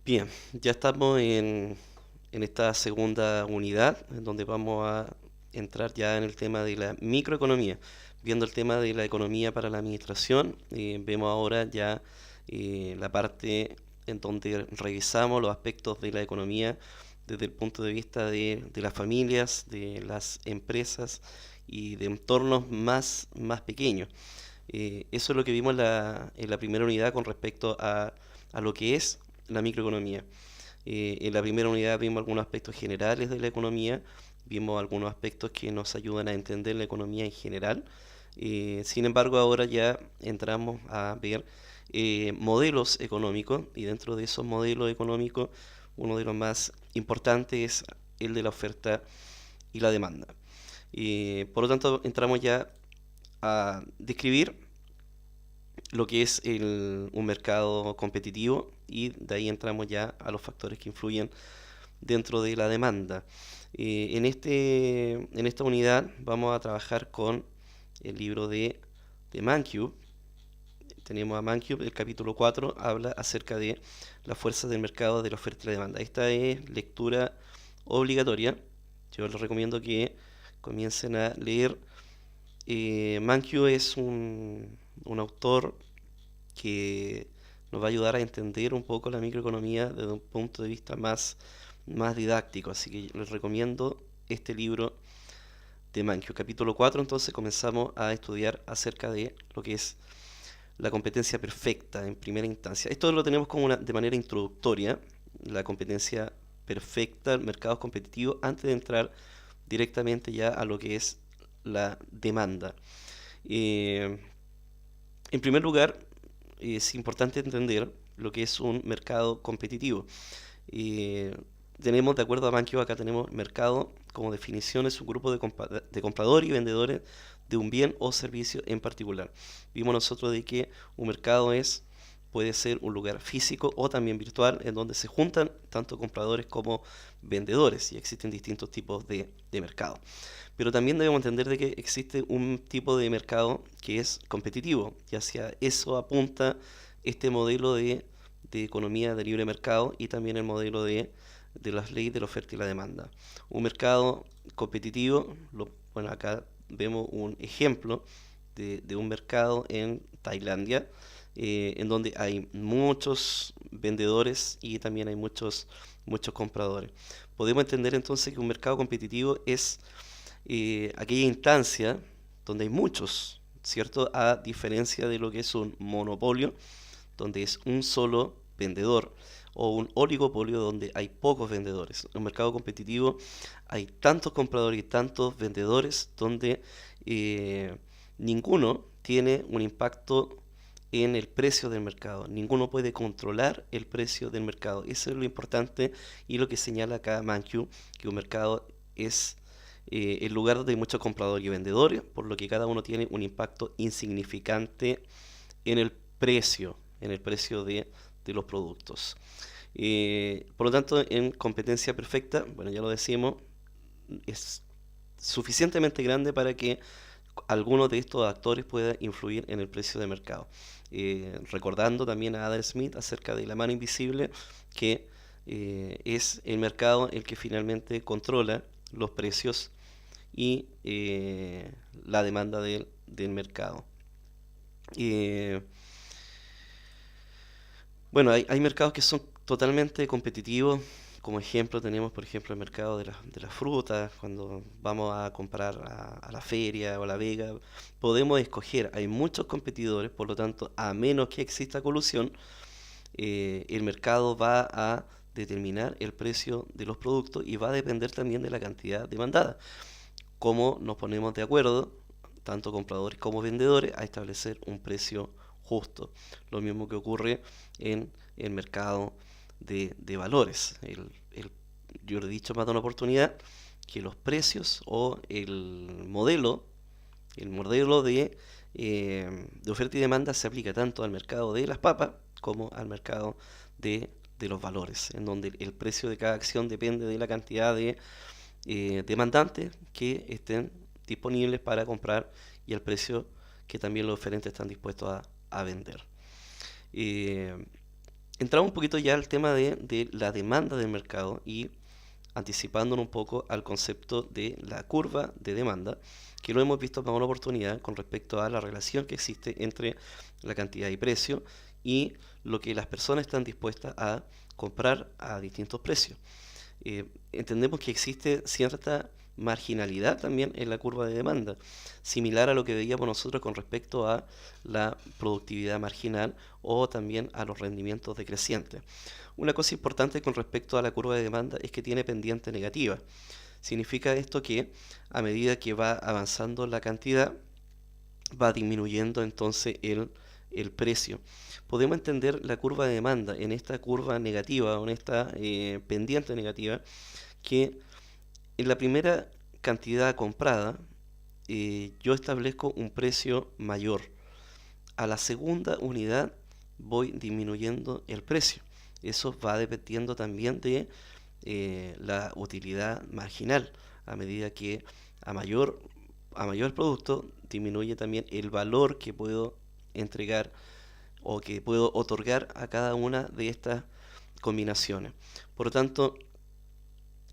Bien, ya estamos en esta segunda unidad, en donde vamos a entrar ya en el tema de la microeconomía. Viendo el tema de la economía para la administración, vemos ahora ya la parte en donde revisamos los aspectos de la economía desde el punto de vista de las familias, de las empresas y de entornos más pequeños. Eso es lo que vimos en la primera unidad con respecto a lo que es la microeconomía. En la primera unidad vimos algunos aspectos generales de la economía, vimos algunos aspectos que nos ayudan a entender la economía en general. Sin embargo, ahora ya entramos a ver modelos económicos, y dentro de esos modelos económicos uno de los más importantes es el de la oferta y la demanda. Por lo tanto, entramos ya a describir lo que es un mercado competitivo, y de ahí entramos ya a los factores que influyen dentro de la demanda. En esta unidad vamos a trabajar con el libro de Mancube. Tenemos a Mancube, el capítulo 4 habla acerca de las fuerzas del mercado de la oferta y la demanda. Esta es lectura obligatoria. Yo les recomiendo que comiencen a leer. Mancube es un autor que nos va a ayudar a entender un poco la microeconomía desde un punto de vista más didáctico. Así que les recomiendo este libro de Mankio. Capítulo 4, entonces comenzamos a estudiar acerca de lo que es la competencia perfecta en primera instancia. Esto lo tenemos como de manera introductoria, la competencia perfecta, mercados competitivos, antes de entrar directamente ya a lo que es la demanda. Eh, en primer lugar, es importante entender lo que es un mercado competitivo. Eh, Tenemos, de acuerdo a Mankio, acá tenemos mercado como definición, es un grupo de compradores y vendedores de un bien o servicio en particular. Vimos nosotros de que un mercado puede ser un lugar físico o también virtual, en donde se juntan tanto compradores como vendedores, y existen distintos tipos de mercado. Pero también debemos entender de que existe un tipo de mercado que es competitivo, y hacia eso apunta este modelo de economía de libre mercado, y también el modelo de las leyes de la oferta y la demanda. Un mercado competitivo, bueno, acá vemos un ejemplo de un mercado en Tailandia, en donde hay muchos vendedores y también hay muchos compradores. Podemos entender entonces que un mercado competitivo es aquella instancia donde hay muchos, ¿cierto? A diferencia de lo que es un monopolio, donde es un solo vendedor, o un oligopolio donde hay pocos vendedores. En un mercado competitivo hay tantos compradores y tantos vendedores donde eh, ninguno tiene un impacto en el precio del mercado. Ninguno puede controlar el precio del mercado. Eso es lo importante y lo que señala acá Mankiw, que un mercado es el lugar donde hay muchos compradores y vendedores, por lo que cada uno tiene un impacto insignificante en en el precio de los productos. Por lo tanto, en competencia perfecta, bueno, ya lo decimos, es suficientemente grande para que alguno de estos actores pueda influir en el precio de mercado. Recordando también a Adam Smith acerca de la mano invisible, que es el mercado el que finalmente controla los precios y la demanda del mercado. Eh, bueno, hay mercados que son totalmente competitivos. Como ejemplo tenemos, por ejemplo, el mercado de las frutas. Cuando vamos a comprar a la feria o a la vega, podemos escoger. Hay muchos competidores, por lo tanto, a menos que exista colusión, el mercado va a determinar el precio de los productos, y va a depender también de la cantidad demandada. Cómo nos ponemos de acuerdo, tanto compradores como vendedores, a establecer un precio justo. Lo mismo que ocurre en el mercado de valores. Yo lo he dicho más de una oportunidad, que los precios o el modelo de oferta y demanda se aplica tanto al mercado de las papas como al mercado de los valores, en donde el precio de cada acción depende de la cantidad de demandantes que estén disponibles para comprar, y el precio que también los oferentes están dispuestos a vender. Eh, Entramos un poquito ya al tema de la demanda del mercado y anticipándonos un poco al concepto de la curva de demanda, que lo hemos visto para una oportunidad con respecto a la relación que existe entre la cantidad y precio y lo que las personas están dispuestas a comprar a distintos precios. Entendemos que existe cierta marginalidad también en la curva de demanda, similar a lo que veíamos nosotros con respecto a la productividad marginal o también a los rendimientos decrecientes. Una cosa importante con respecto a la curva de demanda es que tiene pendiente negativa. Significa esto que a medida que va avanzando la cantidad, va disminuyendo entonces el precio. Podemos entender la curva de demanda en esta curva negativa o en esta pendiente negativa, que en la primera cantidad comprada yo establezco un precio mayor. A la segunda unidad voy disminuyendo el precio. Eso va dependiendo también de la utilidad marginal. A medida que a mayor, a mayor producto disminuye también el valor que puedo entregar o que puedo otorgar a cada una de estas combinaciones. Por lo tanto,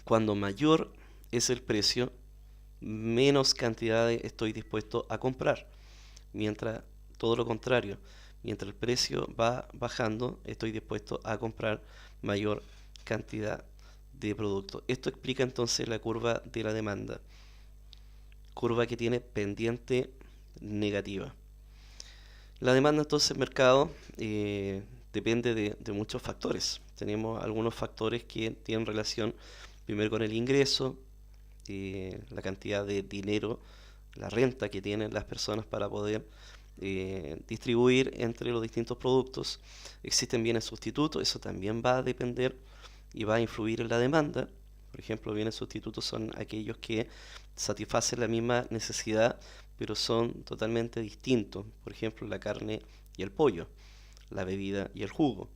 cuando mayor es el precio, menos cantidades estoy dispuesto a comprar. Mientras todo lo contrario, mientras el precio va bajando, estoy dispuesto a comprar mayor cantidad de producto. Esto explica entonces la curva de la demanda, curva que tiene pendiente negativa. La demanda entonces del mercado depende de muchos factores. Tenemos algunos factores que tienen relación primero con el ingreso, la cantidad de dinero, la renta que tienen las personas para poder distribuir entre los distintos productos. Existen bienes sustitutos, eso también va a depender y va a influir en la demanda. Por ejemplo, bienes sustitutos son aquellos que satisfacen la misma necesidad, pero son totalmente distintos. Por ejemplo, la carne y el pollo, la bebida y el jugo.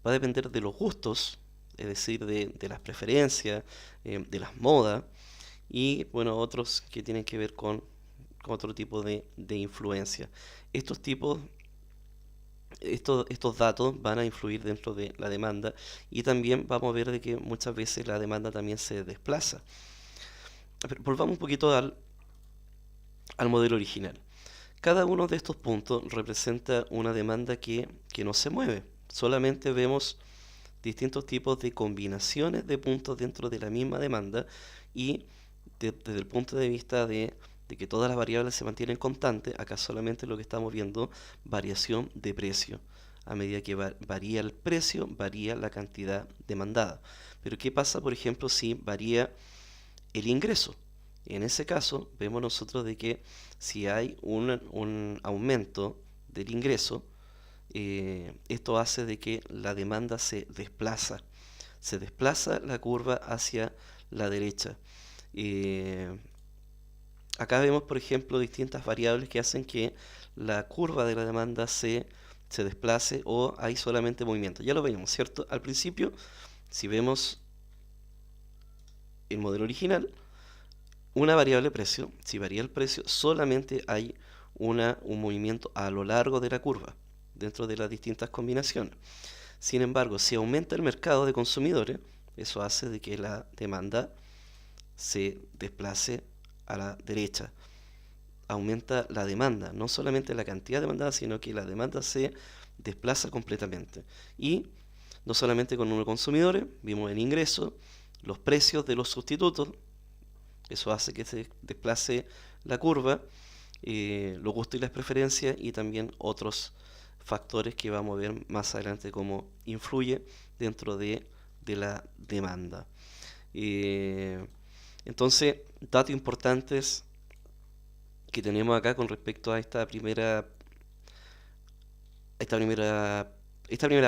Va a depender de los gustos, es decir, de las preferencias, de las modas, y bueno, otros que tienen que ver con otro tipo de influencia. Estos tipos, estos datos van a influir dentro de la demanda y también vamos a ver de que muchas veces la demanda también se desplaza. Pero volvamos un poquito al modelo original. Cada uno de estos puntos representa una demanda que no se mueve. Solamente vemos distintos tipos de combinaciones de puntos dentro de la misma demanda y desde el punto de vista de que todas las variables se mantienen constantes, acá solamente lo que estamos viendo, variación de precio. A medida que varía el precio, varía la cantidad demandada. Pero ¿qué pasa, por ejemplo, si varía el ingreso? En ese caso, vemos nosotros de que si hay un aumento del ingreso, esto hace de que la demanda se desplaza la curva hacia la derecha. Acá vemos, por ejemplo, distintas variables que hacen que la curva de la demanda se desplace o hay solamente movimiento. Ya lo veíamos, ¿cierto? Al principio, si vemos el modelo original, una variable precio, si varía el precio, solamente hay un movimiento a lo largo de la curva, dentro de las distintas combinaciones. Sin embargo, si aumenta el mercado de consumidores, eso hace de que la demanda se desplace a la derecha. Aumenta la demanda, no solamente la cantidad demandada, sino que la demanda se desplaza completamente. Y no solamente con los consumidores, vimos el ingreso, los precios de los sustitutos, eso hace que se desplace la curva, los gustos y las preferencias y también otros factores que vamos a ver más adelante cómo influye dentro de la demanda. Entonces, datos importantes que tenemos acá con respecto a esta primera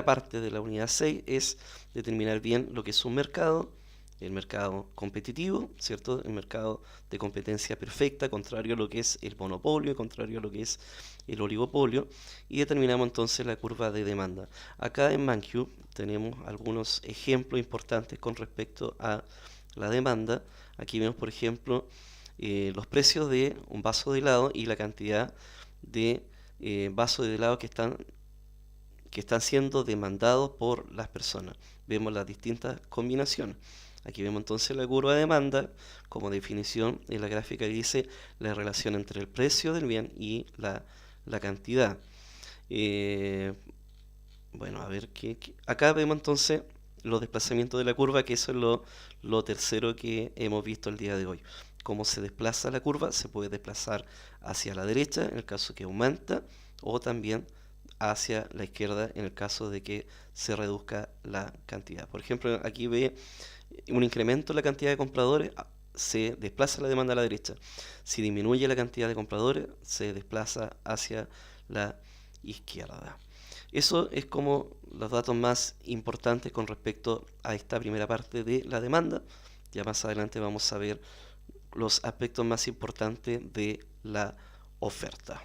parte de la unidad 6 es determinar bien lo que es un mercado, el mercado competitivo, ¿cierto? El mercado de competencia perfecta, contrario a lo que es el monopolio, contrario a lo que es el oligopolio, y determinamos entonces la curva de demanda. Acá en ManCube tenemos algunos ejemplos importantes con respecto a la demanda. Aquí vemos, por ejemplo, los precios de un vaso de helado y la cantidad de vasos de helado que están que están siendo demandados por las personas. Vemos las distintas combinaciones. Aquí vemos entonces la curva de demanda como definición en la gráfica que dice la relación entre el precio del bien y la cantidad. Bueno, a ver, acá vemos entonces los desplazamientos de la curva, que eso es lo tercero que hemos visto el día de hoy. Cómo se desplaza la curva, se puede desplazar hacia la derecha en el caso que aumenta, o también hacia la izquierda en el caso de que se reduzca la cantidad. Por ejemplo, aquí ve un incremento en la cantidad de compradores, se desplaza la demanda a la derecha. Si disminuye la cantidad de compradores, se desplaza hacia la izquierda. Eso es como los datos más importantes con respecto a esta primera parte de la demanda. Ya más adelante vamos a ver los aspectos más importantes de la oferta.